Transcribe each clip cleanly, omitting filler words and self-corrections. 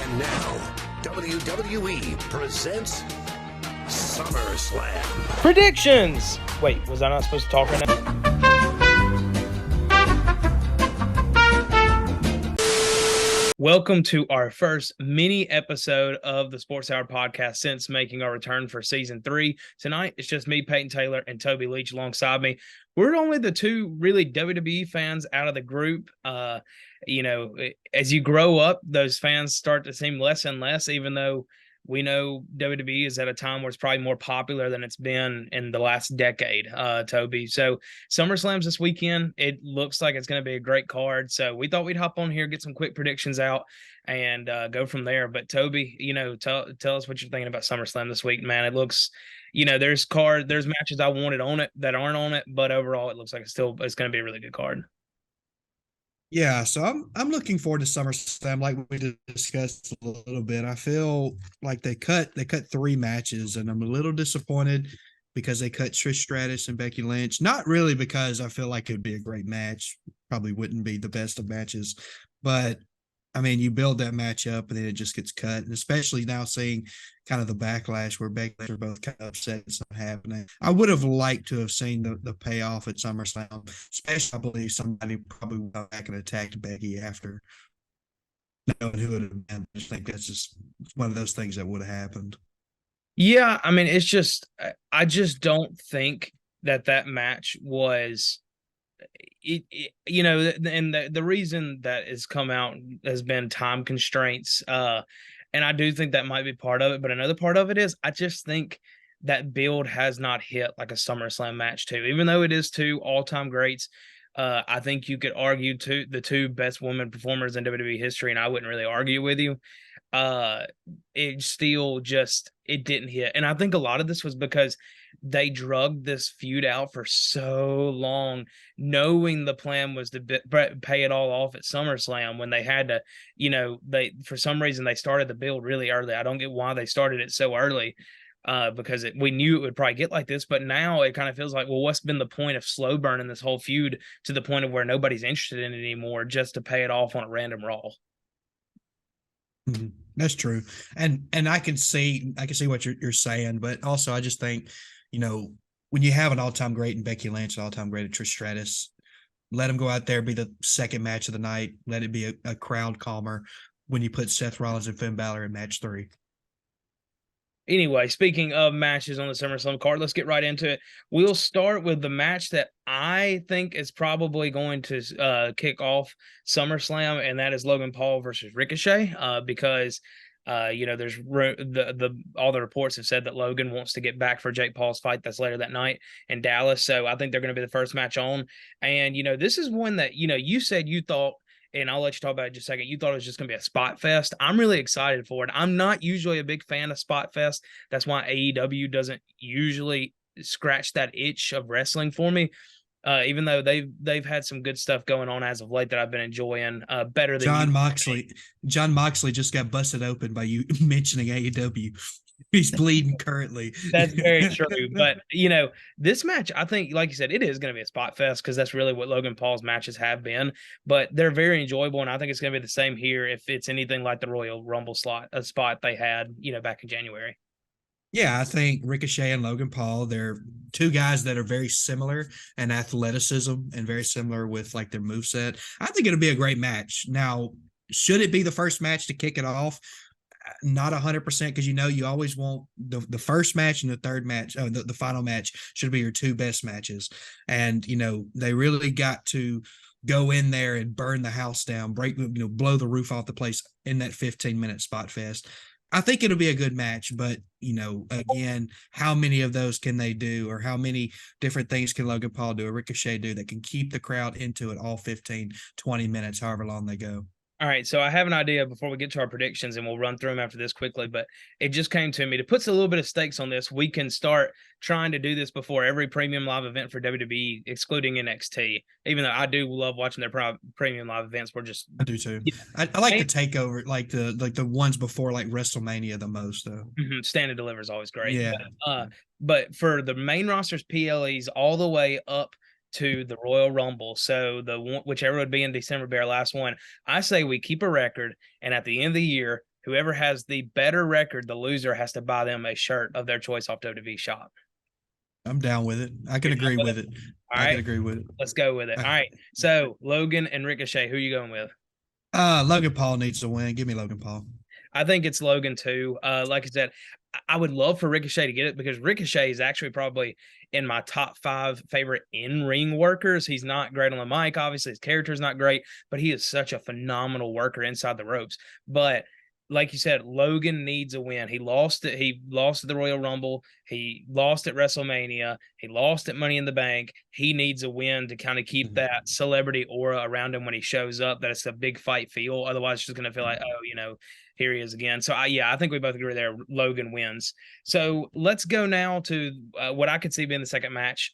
And now, WWE presents SummerSlam. Predictions! Wait, was I not supposed to talk right now? Welcome to our first mini episode of the Sports Hour podcast since making our return for season 3. Tonight, it's just me, Peyton Taylor, and Toby Leach alongside me. We're only the two really WWE fans out of the group. As you grow up, those fans start to seem less and less, even though we know WWE is at a time where it's probably more popular than it's been in the last decade, Toby. So SummerSlam's this weekend. It looks like it's going to be a great card. So we thought we'd hop on here, get some quick predictions out, and go from there. But Toby, tell us what you're thinking about SummerSlam this week, man. It looks, there's matches I wanted on it that aren't on it, but overall it looks like it's going to be a really good card. Yeah, so I'm looking forward to SummerSlam, like we discussed a little bit. I feel like they cut 3 matches, and I'm a little disappointed because they cut Trish Stratus and Becky Lynch. Not really because I feel like it would be a great match. Probably wouldn't be the best of matches, but I mean, you build that match up and then it just gets cut. And especially now seeing kind of the backlash where Becky and Lynch are both kind of upset it's not happening. I would have liked to have seen the payoff at SummerSlam, especially I believe somebody probably went back and attacked Becky after knowing who it had been. I think that's just one of those things that would have happened. Yeah, I mean, I just don't think that match was and the reason that has come out has been time constraints, and I do think that might be part of it, but another part of it is I just think that build has not hit like a SummerSlam match too, even though it is 2 all-time greats. I think you could argue the 2 best women performers in WWE history, and I wouldn't really argue with you. It still just, it didn't hit. And I think a lot of this was because they drugged this feud out for so long, knowing the plan was to pay it all off at SummerSlam when they had to, for some reason they started the build really early. I don't get why they started it so early, because we knew it would probably get like this, but now it kind of feels like, well, what's been the point of slow burning this whole feud to the point of where nobody's interested in it anymore just to pay it off on a random Raw? Mm-hmm. That's true. And I can see what you're saying, but also I just think, when you have an all-time great in Becky Lynch, an all-time great at Trish Stratus, let them go out there, be the second match of the night. Let it be a crowd calmer when you put Seth Rollins and Finn Balor in match 3. Anyway, speaking of matches on the SummerSlam card, let's get right into it. We'll start with the match that I think is probably going to kick off SummerSlam, and that is Logan Paul versus Ricochet, because there's all the reports have said that Logan wants to get back for Jake Paul's fight that's later that night in Dallas. So I think they're going to be the first match on. And, this is one that, you said you thought, and I'll let you talk about it in just a second, you thought it was just going to be a spot fest. I'm really excited for it. I'm not usually a big fan of spot fest. That's why AEW doesn't usually scratch that itch of wrestling for me. Even though they've had some good stuff going on as of late that I've been enjoying, better than John Moxley. John Moxley just got busted open by you mentioning AEW. He's bleeding currently. That's very true. But, this match, I think, like you said, it is going to be a spot fest because that's really what Logan Paul's matches have been. But they're very enjoyable, and I think it's going to be the same here if it's anything like the Royal Rumble spot they had, back in January. Yeah, I think Ricochet and Logan Paul, they're 2 guys that are very similar in athleticism and very similar with like their moveset. I think it'll be a great match. Now, should it be the first match to kick it off? Not 100%, because you always want the first match and the third match, the final match should be your 2 best matches. And they really got to go in there and burn the house down, blow the roof off the place in that 15-minute spot fest. I think it'll be a good match, but again, how many of those can they do, or how many different things can Logan Paul do or Ricochet do that can keep the crowd into it all 15, 20 minutes, however long they go? All right, so I have an idea before we get to our predictions, and we'll run through them after this quickly, but it just came to me. To put a little bit of stakes on this, we can start trying to do this before every premium live event for WWE, excluding NXT, even though I do love watching their premium live events. I do too. I like the takeover, like the ones before like WrestleMania the most, though. Stand and Deliver is always great. Yeah. But for the main rosters, PLEs, all the way up to the Royal Rumble. So whichever would be in December, be our last one. I say we keep a record, and at the end of the year, Whoever has the better record, the loser has to buy them a shirt of their choice off WWE shop. I'm down with it. I can agree with it. All I can right, agree with it. let's go with it. All right, so Logan and Ricochet, who are you going with? Logan Paul needs to win. Give me Logan Paul. I think it's Logan too. Like I said, I would love for Ricochet to get it because Ricochet is actually probably in my top 5 favorite in-ring workers. He's not great on the mic, obviously. His character is not great, but he is such a phenomenal worker inside the ropes. But like you said, Logan needs a win. He lost it. He lost at the Royal Rumble. He lost at WrestleMania. He lost at Money in the Bank. He needs a win to kind of keep that celebrity aura around him when he shows up. That it's a big fight feel. Otherwise, it's just going to feel like, oh, here he is again. So I think we both agree there. Logan wins. So let's go now to what I could see being the second match.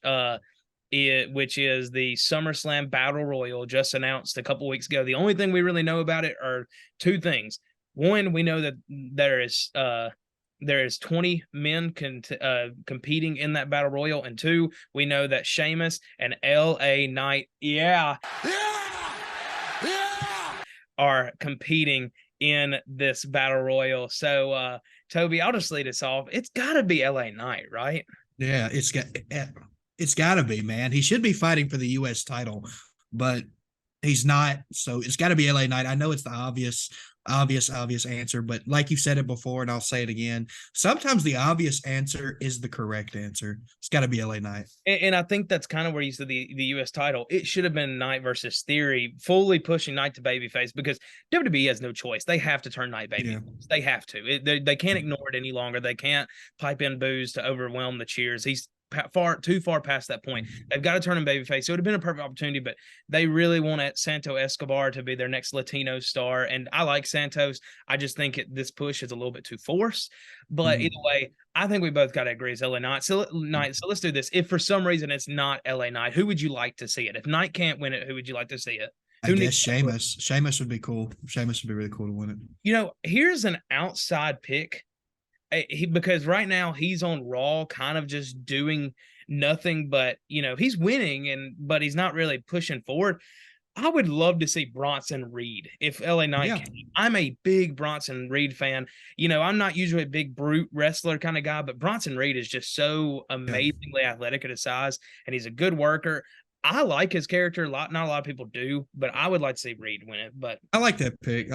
Which is the SummerSlam Battle Royal, just announced a couple weeks ago. The only thing we really know about it are 2 things. One, we know that there is 20 men competing in that battle royal, and 2, we know that Sheamus and LA Knight, are competing in this battle royal. So, Toby, I'll just lead us off. It's got to be LA Knight, right? Yeah, it's got to be, man. He should be fighting for the U.S. title, but he's not. So it's got to be LA Knight. I know it's the obvious answer, but like you said it before, and I'll say it again, sometimes the obvious answer is the correct answer. It's got to be LA Knight. And I think that's kind of where you said the U.S. title. It should have been Knight versus Theory, fully pushing Knight to babyface, because WWE has no choice. They have to turn Knight babyface. Yeah. They have to. They can't ignore it any longer. They can't pipe in boos to overwhelm the cheers. He's too far past that point. They've got to turn him babyface. So it would have been a perfect opportunity, but they really want Santos Escobar to be their next Latino star. And I like Santos. I just think this push is a little bit too forced. But either way, I think we both got to agree it's LA Knight. So let's do this. If for some reason it's not LA Knight, who would you like to see it? If Knight can't win it, who would you like to see it? I guess Sheamus. Sheamus would be cool. Sheamus would be really cool to win it. Here's an outside pick. Because right now he's on Raw kind of just doing nothing, but he's winning but he's not really pushing forward. I would love to see Bronson Reed if LA Knight can. I'm a big Bronson Reed fan. I'm not usually a big brute wrestler kind of guy, but Bronson Reed is just so amazingly athletic at his size, and he's a good worker. I like his character a lot. Not a lot of people do, but I would like to see Reed win it. But I like that pick.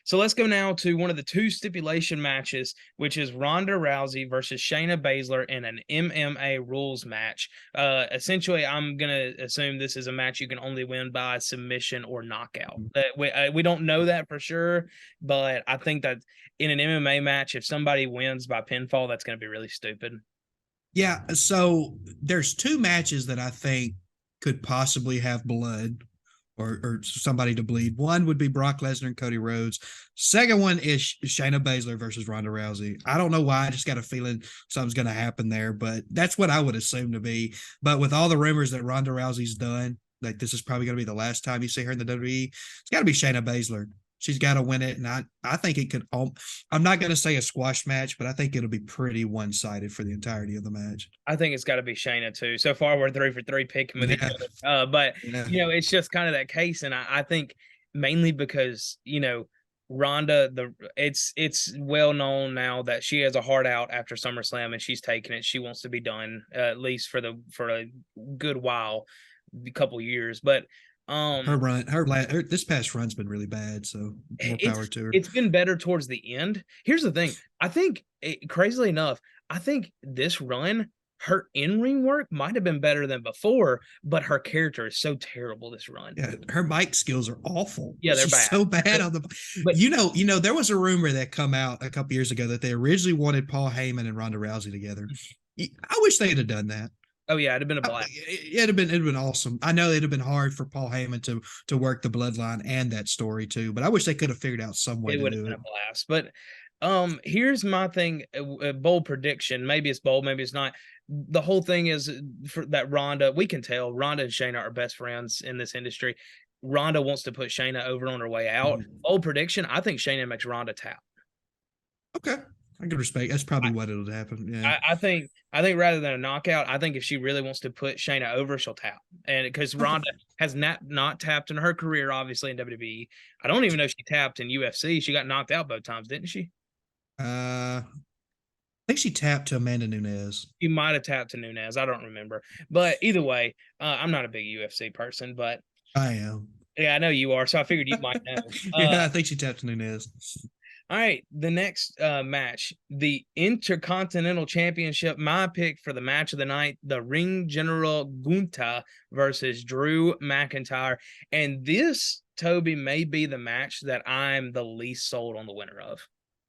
So let's go now to one of the 2 stipulation matches, which is Ronda Rousey versus Shayna Baszler in an MMA rules match. Essentially, I'm going to assume this is a match you can only win by submission or knockout. We don't know that for sure, but I think that in an MMA match, if somebody wins by pinfall, that's going to be really stupid. Yeah, so there's 2 matches that I think could possibly have blood. Or somebody to bleed. One would be Brock Lesnar and Cody Rhodes. Second one is Shayna Baszler versus Ronda Rousey. I don't know why. I just got a feeling something's going to happen there, but that's what I would assume to be. But with all the rumors that Ronda Rousey's done, like this is probably going to be the last time you see her in the WWE, it's got to be Shayna Baszler. She's got to win it, and I think it could. I'm not going to say a squash match, but I think it'll be pretty one-sided for the entirety of the match. I think it's got to be Shayna too. So far, we're 3 for 3 picking with each other. But it's just kind of that case, and I think mainly because Ronda, it's well known now that she has a heart out after SummerSlam, and she's taking it. She wants to be done at least for a good while, a couple years, but. Her this past run's been really bad, so more power to her. It's been better towards the end. Here's the thing. I think, crazily enough, this run, her in-ring work might have been better than before, but her character is so terrible this run. Yeah, her mic skills are awful. Yeah, they're bad. So bad on the. But there was a rumor that come out a couple years ago that they originally wanted Paul Heyman and Ronda Rousey together. I wish they'd have done that. Oh yeah, it'd have been a blast. It'd have been awesome. I know it'd have been hard for Paul Heyman to work the bloodline and that story too, but I wish they could have figured out some way to do it. It would have been a blast. But here's my thing, a bold prediction. Maybe it's bold, maybe it's not. The whole thing is for that Ronda, we can tell Ronda and Shayna are best friends in this industry. Ronda wants to put Shayna over on her way out. Bold prediction, I think Shayna makes Ronda tap. Okay. I can respect. That's probably what it'll happen. Yeah. I think rather than a knockout, I think if she really wants to put Shayna over, she'll tap. And because Ronda has not tapped in her career, obviously in WWE. I don't even know if she tapped in UFC. She got knocked out both times, didn't she? I think she tapped to Amanda Nunes. She might have tapped to Nunes. I don't remember. But either way, I'm not a big UFC person, but I am. yeah, I know you are. So I figured you might know. Yeah, I think she tapped to Nunes. All right, the next match, the Intercontinental Championship. My pick for the match of the night, the Ring General Gunther versus Drew McIntyre. And this, Toby, may be the match that I'm the least sold on the winner of.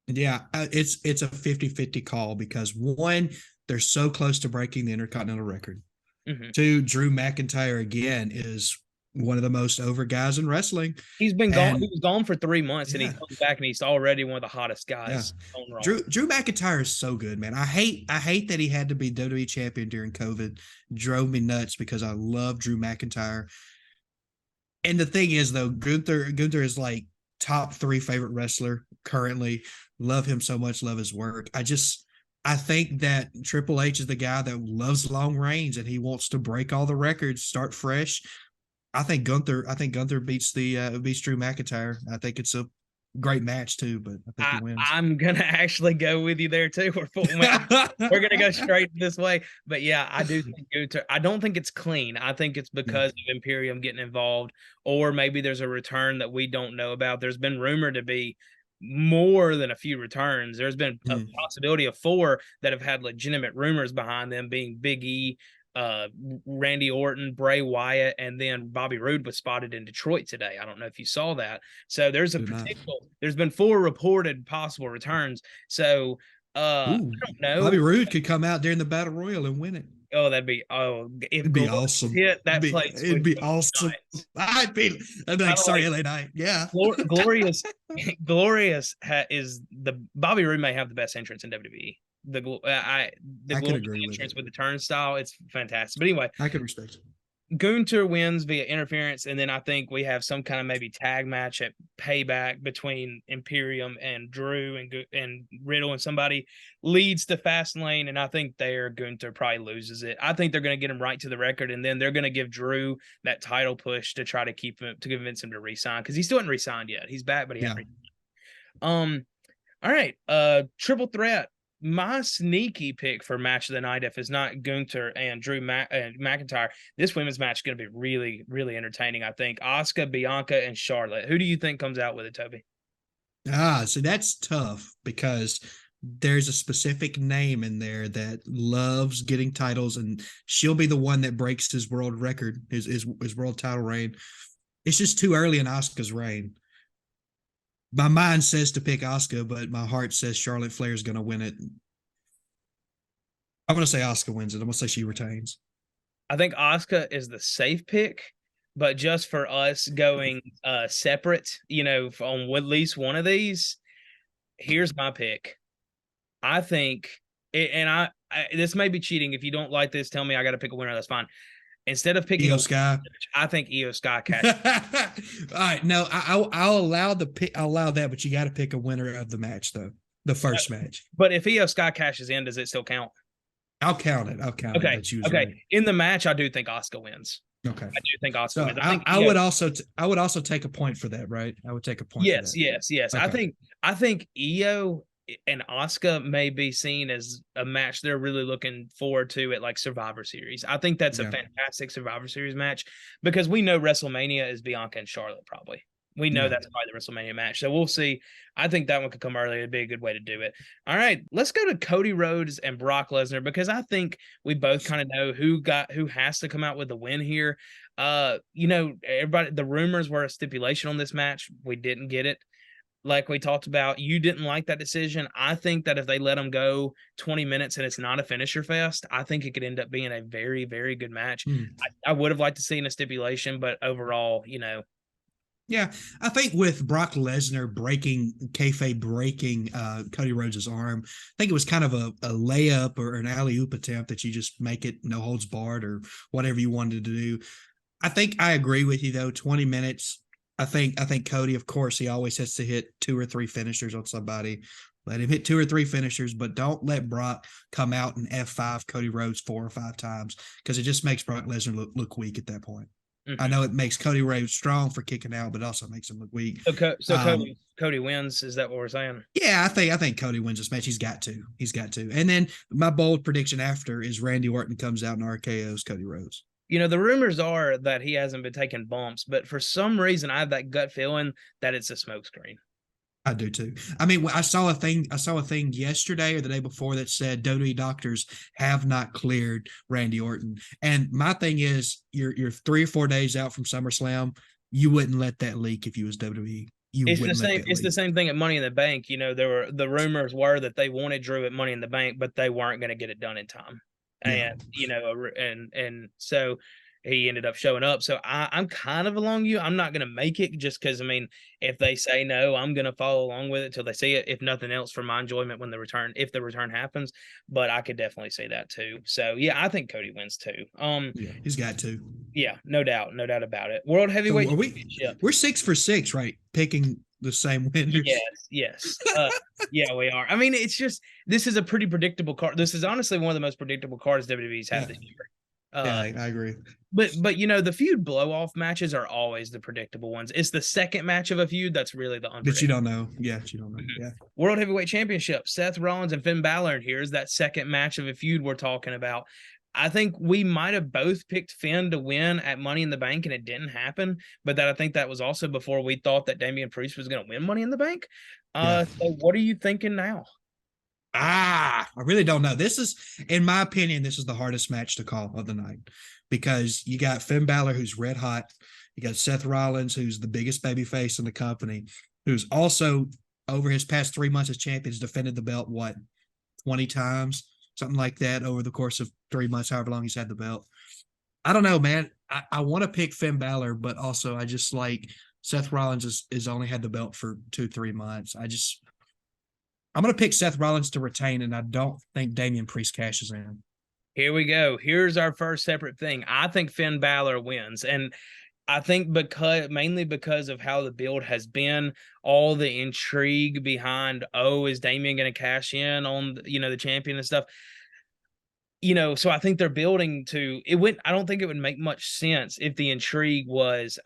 Yeah, it's a 50-50 call because one, they're so close to breaking the Intercontinental record. Mm-hmm. Two, Drew McIntyre again is one of the most over guys in wrestling. He's been gone. He was gone for 3 months, and he Yeah. comes back, and he's already one of the hottest guys. Yeah. Drew McIntyre is so good, man. I hate that he had to be WWE champion during COVID. Drove me nuts because I love Drew McIntyre. And the thing is, though, Gunther is like top 3 favorite wrestler currently. Love him so much. Love his work. I think that Triple H is the guy that loves long reigns and he wants to break all the records, start fresh. I think Gunther beats Drew McIntyre. I think it's a great match too, but I think he wins. I'm gonna actually go with you there too. We're gonna go straight this way. But yeah, I do think Gunther. I don't think it's clean. I think it's because of Imperium getting involved, or maybe there's a return that we don't know about. There's been rumored to be more than a few returns. There's been a possibility of 4 that have had legitimate rumors behind them, being Big E, Randy Orton, Bray Wyatt, and then Bobby Roode was spotted in Detroit today. I don't know if you saw that. So there's there's been 4 reported possible returns. So I don't know. Bobby Roode could come out during the Battle Royal and win it. Oh, it'd be awesome. Hit that place. It'd be awesome. I'd be like, sorry, LA Knight. Yeah. Glorious is the Bobby Roode may have the best entrance in WWE. The glorious entrance with the turnstile, it's fantastic. But anyway, I can respect it. Gunther wins via interference, and then I think we have some kind of maybe tag match at Payback between Imperium and Drew and Riddle, and somebody leads to Fastlane, and I think Gunther probably loses it. I think they're going to get him right to the record, and then they're going to give Drew that title push to try to keep him, to convince him to resign, because he still hasn't resigned yet. He's back, but he hasn't resigned. All right, triple threat. My sneaky pick for match of the night, if it's not Gunther and Drew McIntyre, this women's match is going to be really, really entertaining, I think. Asuka, Bianca, and Charlotte. Who do you think comes out with it, Toby? So that's tough because there's a specific name in there that loves getting titles, and she'll be the one that breaks his world record, his world title reign. It's just too early in Asuka's reign. My mind says to pick Asuka, but my heart says Charlotte Flair is going to win it. I'm going to say Asuka wins it. I'm going to say she retains. I think Asuka is the safe pick, but just for us going separate, on at least one of these, here's my pick. I think, and I this may be cheating. If you don't like this, tell me. I got to pick a winner. That's fine. Instead of picking Io Sky, I think Io Sky cashes. All right, no, I'll allow that, but you got to pick a winner of the match, though. The first match. But if Io Sky cashes in, does it still count? I'll count it. Okay. Okay. Right. In the match, I do think Asuka wins. Okay. I do think Asuka wins. I would also take a point for that, right? I would take a point. Yes. Okay. I think Io and Asuka may be seen as a match they're really looking forward to at like Survivor Series. I think that's a fantastic Survivor Series match because we know WrestleMania is Bianca and Charlotte probably. We know that's probably the WrestleMania match. So we'll see. I think that one could come early. It'd be a good way to do it. All right, let's go to Cody Rhodes and Brock Lesnar because I think we both kind of know who has to come out with the win here. Everybody, the rumors were a stipulation on this match. We didn't get it. Like we talked about, you didn't like that decision. I think that if they let them go 20 minutes and it's not a finisher fest, I think it could end up being a very, very good match. I would have liked to see in a stipulation, but overall, Yeah, I think with Brock Lesnar breaking Cody Rhodes' arm, I think it was kind of a layup or an alley-oop attempt that you just make it no holds barred or whatever you wanted to do. I think I agree with you, though, 20 minutes. I think Cody, of course, he always has to hit 2 or 3 finishers on somebody. Let him hit 2 or 3 finishers, but don't let Brock come out and F5 Cody Rhodes 4 or 5 times because it just makes Brock Lesnar look weak at that point. I know it makes Cody Rhodes strong for kicking out, but it also makes him look weak. So Cody wins. Is that what we're saying? Yeah, I think Cody wins this match. He's got to. And then my bold prediction after is Randy Orton comes out and RKO's Cody Rhodes. The rumors are that he hasn't been taking bumps, but for some reason I have that gut feeling that it's a smokescreen. I do too. I mean, I saw a thing yesterday or the day before that said WWE doctors have not cleared Randy Orton. And my thing is, you're 3 or 4 days out from SummerSlam. You wouldn't let that leak if you was WWE. It's the same thing at Money in the Bank. The rumors were that they wanted Drew at Money in the Bank, but they weren't going to get it done in time. And and so he ended up showing up. So I'm kind of along you. I'm not going to make it just because, if they say no, I'm going to follow along with it till they see it, if nothing else for my enjoyment if the return happens. But I could definitely see that too. So, yeah, I think Cody wins too. Yeah, he's got to. Yeah, no doubt about it. World Heavyweight Championship. We're 6 for 6, right? Picking the same winners. Yes. Yeah, we are. It's just, this is a pretty predictable card. This is honestly one of the most predictable cards WWE's had this year. Yeah, I agree. But the feud blow-off matches are always the predictable ones. It's the second match of a feud that's really the unpredictable. But you don't know. Yeah, you don't know. Yeah. World Heavyweight Championship, Seth Rollins and Finn Balor. Here's that second match of a feud we're talking about. I think we might have both picked Finn to win at Money in the Bank, and it didn't happen. But I think that was also before we thought that Damian Priest was going to win Money in the Bank. So what are you thinking now? I really don't know. This is, in my opinion, this is the hardest match to call of the night because you got Finn Balor, who's red hot. You got Seth Rollins, who's the biggest babyface in the company, who's also over his past 3 months as champion has defended the belt, 20 times, something like that over the course of 3 months, however long he's had the belt. I don't know, man. I want to pick Finn Balor, but also I just like Seth Rollins is only had the belt for 2-3 months. I'm going to pick Seth Rollins to retain, and I don't think Damian Priest cashes in. Here we go. Here's our first separate thing. I think Finn Balor wins, and I think mainly because of how the build has been, all the intrigue behind, is Damian going to cash in on the champion and stuff. So I think they're building to it. I don't think it would make much sense if the intrigue was,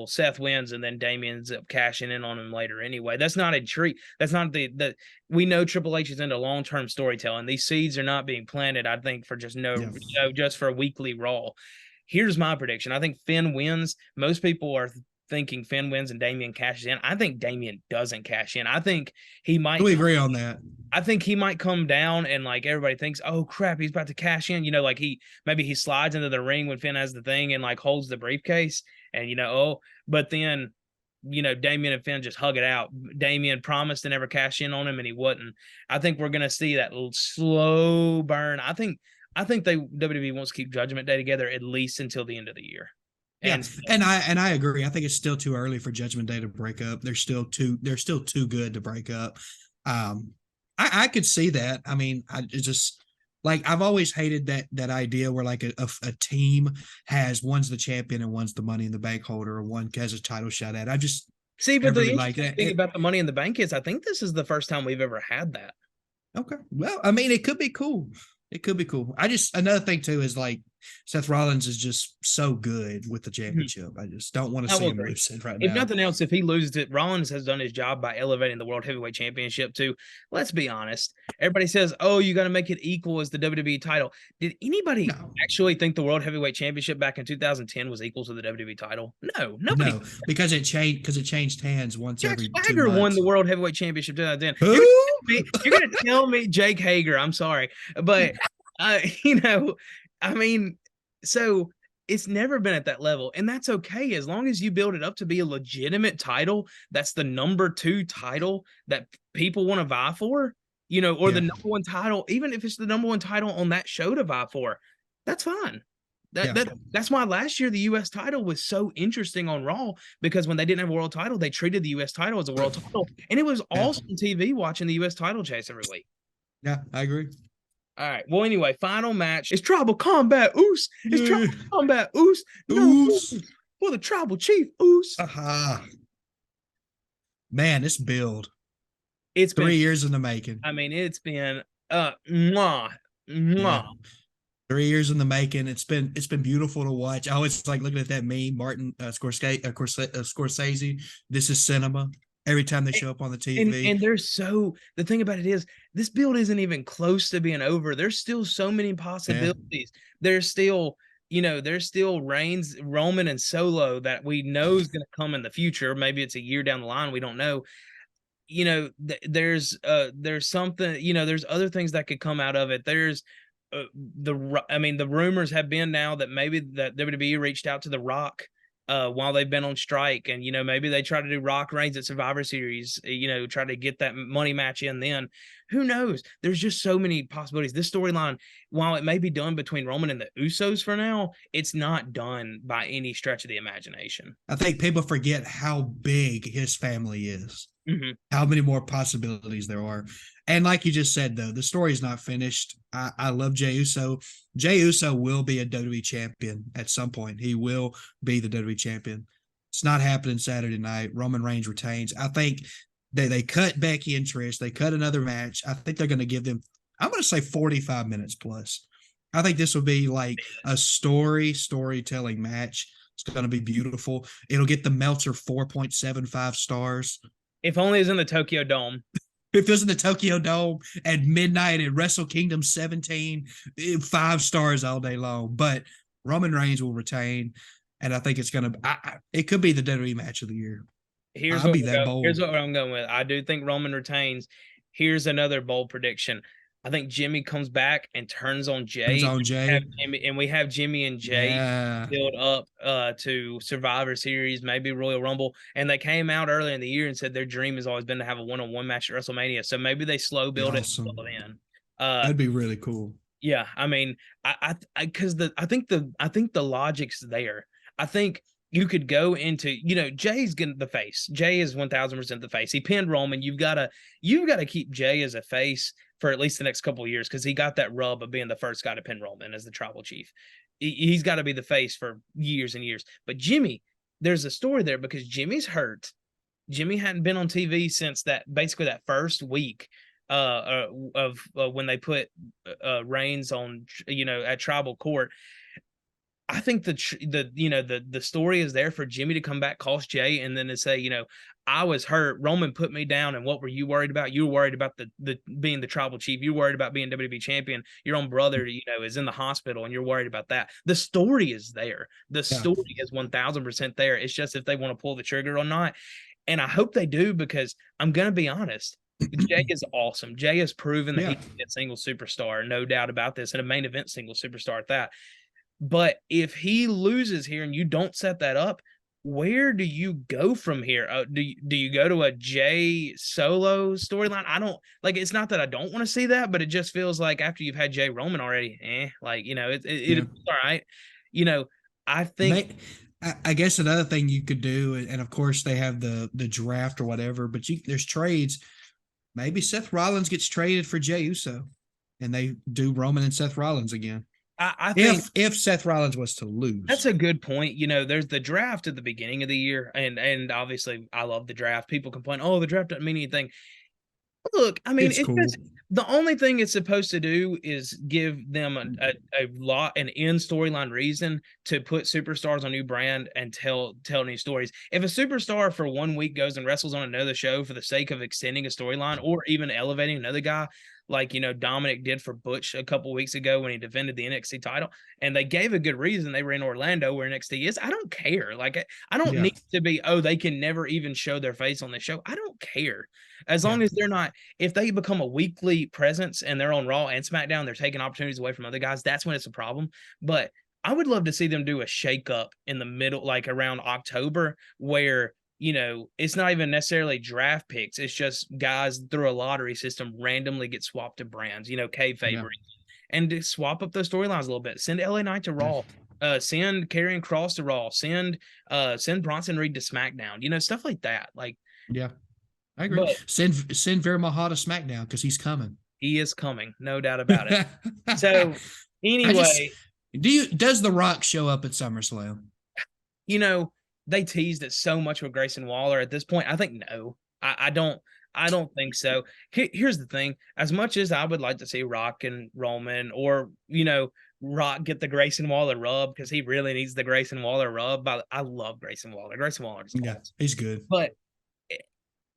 Seth wins and then Damian ends up cashing in on him later anyway. That's not intrigue. That's not we know Triple H is into long-term storytelling. These seeds are not being planted, I think, for just just for a weekly Raw. Here's my prediction. I think Finn wins. Most people are thinking Finn wins and Damian cashes in. I think Damian doesn't cash in. I think he might. We agree on that. I think he might come down and everybody thinks, oh crap, he's about to cash in. Maybe he slides into the ring when Finn has the thing and holds the briefcase and but then Damian and Finn just hug it out. Damian promised to never cash in on him and he wouldn't. I think we're gonna see that slow burn. I think WWE wants to keep Judgment Day together at least until the end of the year. And I agree. I think it's still too early for Judgment Day to break up. They're still too good to break up. I could see that. I've always hated that idea where a team has one's the champion and one's the Money in the Bank holder or one has a title shot at. I just but the interesting thing about the Money in the Bank is I think this is the first time we've ever had that. Okay. Well, it could be cool. It could be cool. Another thing too is Seth Rollins is just so good with the championship. I just don't want to see him lose it right now. If nothing else, if he loses it, Rollins has done his job by elevating the World Heavyweight Championship to, let's be honest, everybody says, you got to make it equal as the WWE title. Did anybody actually think the World Heavyweight Championship back in 2010 was equal to the WWE title? No, nobody. No, because it changed hands once every 2 months. Hager won the World Heavyweight Championship 2010. Who? You're going to tell me Jake Hager. I'm sorry. But, so it's never been at that level, and that's okay as long as you build it up to be a legitimate title. That's the number 2 title that people want to vie for, or the number 1 title, even if it's the number 1 title on that show to vie for, that's fine. That's why last year the U.S. title was so interesting on Raw, because when they didn't have a world title, they treated the U.S. title as a world title, and it was awesome TV watching the U.S. title chase every week. Yeah, I agree. All right. Well, anyway, final match is Tribal Combat Oos. It's Tribal Combat Oos. Oos. For the Tribal Chief Oos. Man, this build. It's been 3 years in the making. I mean, it's been mwah, mwah. Yeah. 3 years in the making. It's been beautiful to watch. I always like looking at that meme, Martin Scorsese. This is cinema. Every time they show up on the TV. And there's the thing about it is this build isn't even close to being over. There's still so many possibilities. There's still, there's still Reigns, Roman, and Solo that we know is going to come in the future. Maybe it's a year down the line. We don't know. There's something, there's other things that could come out of it. There's the rumors have been now that maybe that WWE reached out to The Rock while they've been on strike, and maybe they try to do Rock Reigns at Survivor Series, try to get that money match in. Then who knows? There's just so many possibilities. This storyline, while it may be done between Roman and the Usos for now, it's not done by any stretch of the imagination. I think people forget how big his family is. Mm-hmm. How many more possibilities there are. And like you just said, though, the story's not finished. I love Jey Uso. Jey Uso will be a WWE champion at some point. He will be the WWE champion. It's not happening Saturday night. Roman Reigns retains. I think they cut Becky and Trish. They cut another match. I think they're going to give them, I'm going to say 45 minutes plus. I think this will be like a storytelling match. It's going to be beautiful. It'll get the Meltzer 4.75 stars. If only it's in the Tokyo Dome. If it was in the Tokyo Dome at midnight at Wrestle Kingdom 17, 5 stars all day long. But Roman Reigns will retain, and I think it's going to it could be the WWE match of the year. Here's what I'm going with. I do think Roman retains. Here's another bold prediction. I think Jimmy comes back and turns on Jey. We have Jimmy and Jey build up to Survivor Series, maybe Royal Rumble. And they came out earlier in the year and said their dream has always been to have a one-on-one match at WrestleMania. So maybe they slow build it until then. That'd be really cool. Yeah, I mean, I think the logic's there. I think you could go into, Jay's getting the face. Jey is 1000% the face. He pinned Roman. You've got to keep Jey as a face for at least the next couple of years, because he got that rub of being the first guy to pin Roman as the tribal chief. He's got to be the face for years and years. But Jimmy, there's a story there because Jimmy's hurt. Jimmy hadn't been on TV since basically that first week of when they put Reigns on, at tribal court. I think the story is there for Jimmy to come back, cost Jey, and then to say, I was hurt. Roman put me down, and what were you worried about? You were worried about the being the tribal chief. You were worried about being WWE champion. Your own brother, is in the hospital, and you're worried about that. The story is there. The story is 1000% there. It's just if they want to pull the trigger or not. And I hope they do, because I'm going to be honest. Jey is awesome. Jey has proven that he can be a single superstar, no doubt about this, and a main event single superstar at that. But if he loses here and you don't set that up, where do you go from here? Do you go to a Jey Solo storyline? I don't like. It's not that I don't want to see that, but it just feels like after you've had Jey Roman already, it's all right. I think. I guess another thing you could do, and of course they have the draft or whatever, but there's trades. Maybe Seth Rollins gets traded for Jey Uso, and they do Roman and Seth Rollins again. I think if Seth Rollins was to lose. That's a good point. There's the draft at the beginning of the year, and obviously I love the draft. People complain, the draft doesn't mean anything. Look, I mean, it's cool. The only thing it's supposed to do is give them an end storyline reason to put superstars on new brand and tell new stories. If a superstar for 1 week goes and wrestles on another show for the sake of extending a storyline or even elevating another guy, like, Dominic did for Butch a couple weeks ago when he defended the NXT title, and they gave a good reason. They were in Orlando where NXT is. I don't care. Like, I don't need to be, they can never even show their face on the show. I don't care. As long as they're not, if they become a weekly presence and they're on Raw and SmackDown, they're taking opportunities away from other guys. That's when it's a problem. But I would love to see them do a shakeup in the middle, like around October, where it's not even necessarily draft picks. It's just guys through a lottery system randomly get swapped to brands, kayfabe, and to swap up those storylines a little bit. Send LA Knight to Raw, send Karrion Kross to Raw, send Bronson Reed to SmackDown, stuff like that. Like, I agree. But send Veer Maha to SmackDown because he's coming. He is coming, no doubt about it. So anyway, does The Rock show up at SummerSlam? They teased it so much with Grayson Waller at this point. I think no. I don't I don't think so. Here's the thing. As much as I would like to see Rock and Roman, or, Rock get the Grayson Waller rub, because he really needs the Grayson Waller rub. But I love Grayson Waller. Grayson Waller is Yeah, he's good. But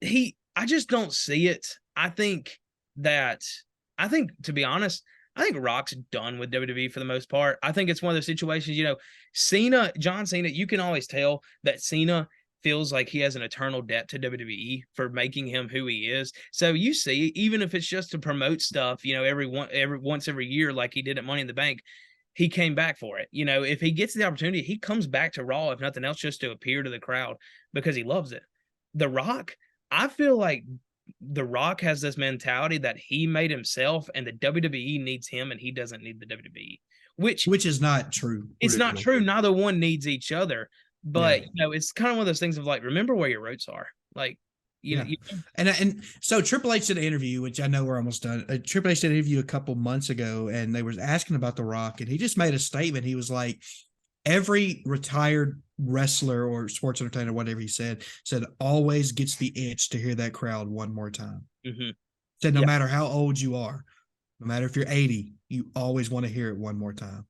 I just don't see it. I think, to be honest, I think Rock's done with WWE for the most part. I think it's one of those situations, John Cena, you can always tell that Cena feels like he has an eternal debt to WWE for making him who he is. So you see, even if it's just to promote stuff, once every year, like he did at Money in the Bank, he came back for it. If he gets the opportunity, he comes back to Raw, if nothing else, just to appear to the crowd because he loves it. The Rock, I feel like The Rock has this mentality that he made himself, and the WWE needs him, and he doesn't need the WWE, which is not true. It's not true. Neither one needs each other. But it's kind of one of those things of like, remember where your roots are. Like, and so Triple H did an interview, which I know we're almost done. Triple H did an interview a couple months ago, and they were asking about The Rock, and he just made a statement. He was like, every retired wrestler or sports entertainer, whatever he said always gets the itch to hear that crowd one more time. Mm-hmm. Said no matter how old you are, no matter if you're 80, you always want to hear it one more time.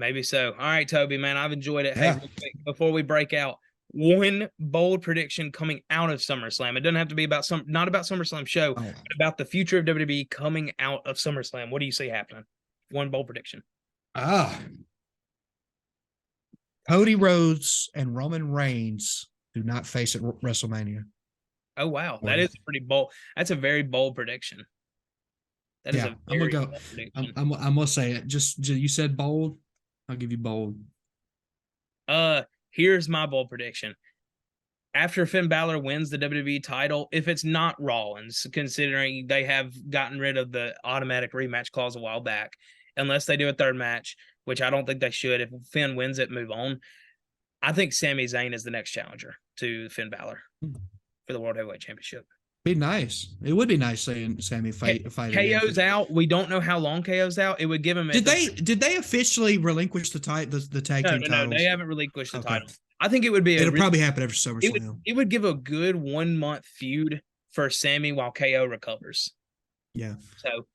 Maybe so. All right, Toby, man, I've enjoyed it. Yeah. Hey, real quick, before we break out, one bold prediction coming out of SummerSlam. It doesn't have to be not about SummerSlam show, but about the future of WWE coming out of SummerSlam. What do you see happening? One bold prediction. Cody Rhodes and Roman Reigns do not face at WrestleMania. Oh, wow. That is pretty bold. That's a very bold prediction. That is I'm going to go. I'm going to say it. Just you said bold. I'll give you bold. Here's my bold prediction. After Finn Balor wins the WWE title, if it's not Rollins, considering they have gotten rid of the automatic rematch clause a while back, unless they do a third match, which I don't think they should. If Finn wins it, move on. I think Sami Zayn is the next challenger to Finn Balor for the World Heavyweight Championship. Be nice. It would be nice seeing Sami fight. KO's out. We don't know how long KO's out. It would give him. Did they officially relinquish the tag team titles? No, they haven't relinquished the title. I think it would be. It'll probably happen after SummerSlam. It would give a good 1 month feud for Sami while KO recovers. Yeah. So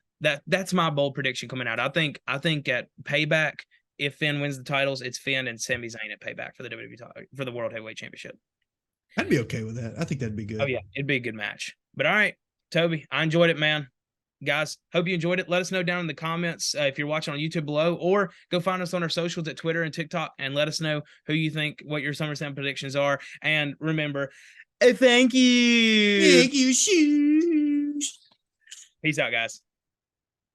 that's my bold prediction coming out. I think at Payback, if Finn wins the titles, it's Finn and Sami Zayn at Payback for the WWE title, for the World Heavyweight Championship. I'd be okay with that. I think that'd be good. Oh yeah, it'd be a good match. But all right, Toby, I enjoyed it, man. Guys, hope you enjoyed it. Let us know down in the comments if you're watching on YouTube below, or go find us on our socials at Twitter and TikTok and let us know who you think, what your SummerSlam predictions are. And remember, thank you. Thank you, shoes. Peace out, guys.